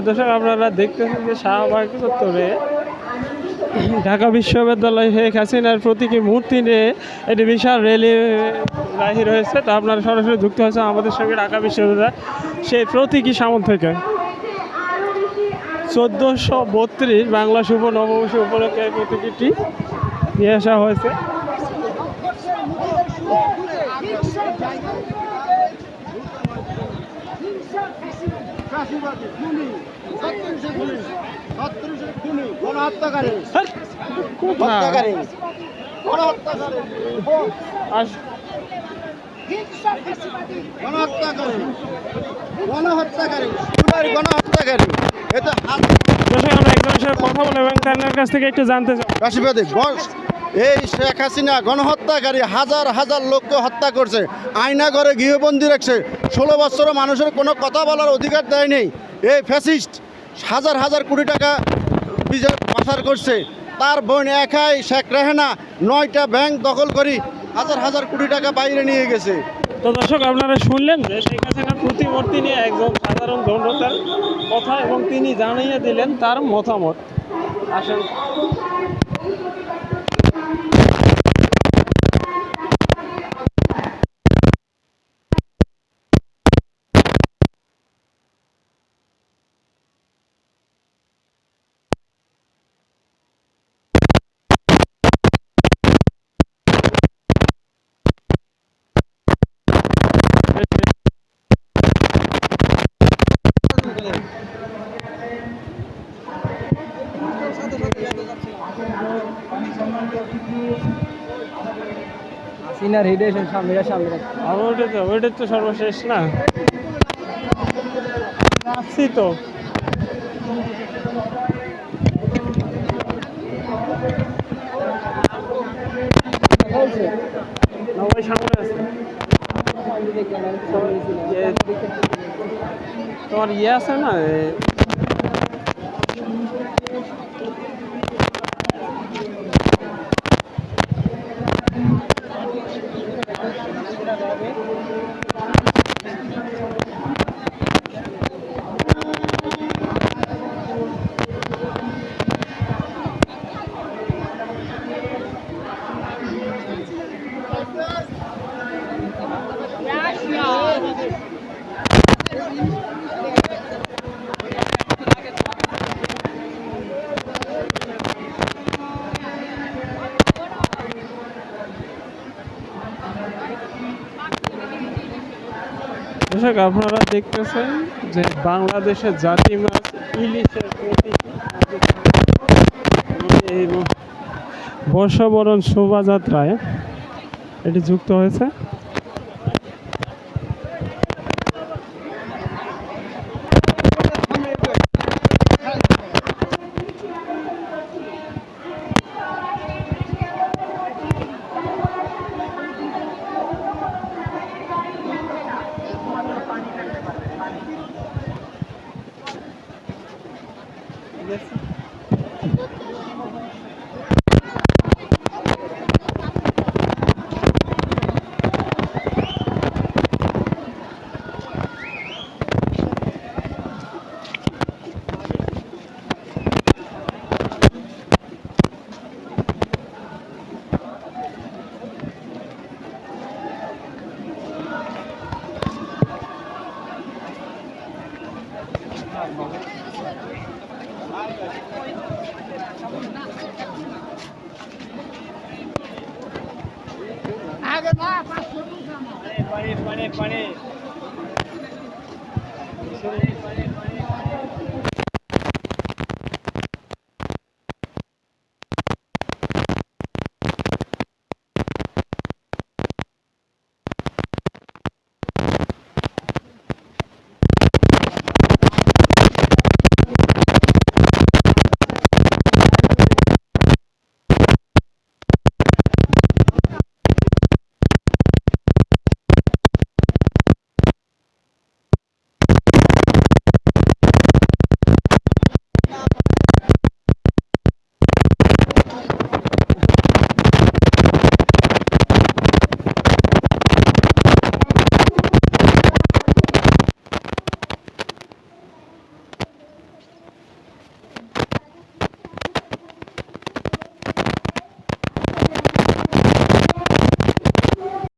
দর্শক আপনারা দেখতেছেন যে শাহবাগ চত্বরে ঢাকা বিশ্ববিদ্যালয় শেখ হাসিনার প্রতীকী মূর্তি নিয়ে একটি বিশাল র্যালি বাহির হয়েছে। তা আপনারা সরাসরি যুক্ত হয়েছে আমাদের সঙ্গে ঢাকা বিশ্ববিদ্যালয় সেই প্রতীকী সামন থেকে 1432 বাংলা শুভ নববর্ষ উপলক্ষে এই প্রতীকীটি নিয়ে আসা হয়েছে। আমরা একজনের সাথে কথা বলে এবং তার কাছ থেকে একটু জানতে চাই। এই শেখ হাসিনা গণহত্যাকারী হাজার হাজার লোককে হত্যা করছে, আয়না ঘরে গৃহবন্দী রাখছে, 16 বছরের মানুষের কোনো কথা বলার অধিকার দেয় নেই। এই ফ্যাসিস্ট হাজার হাজার কোটি টাকা পাচার করছে। তার বোন একাই শেখ রেহানা 9টা ব্যাংক দখল করি হাজার হাজার কোটি টাকা বাইরে নিয়ে গেছে। তো দর্শক আপনারা শুনলেন যে শেখ হাসিনার প্রতিমূর্তি নিয়ে একজন সাধারণ জনতার কথা এবং তিনি জানিয়ে দিলেন তার মতামত। আসেন সিনার হিডেশন সামনে আর ওইটা তো সর্বশেষ না আসছি তো ওই সামনে আছে তোমার ইয়ে আছে না দর্শক আপনারা দেখতেছেন যে বাংলাদেশের জাতীয় মাছ ইলিশের এই বর্ষবরণ শোভাযাত্রায় এটি যুক্ত হয়েছে। পানি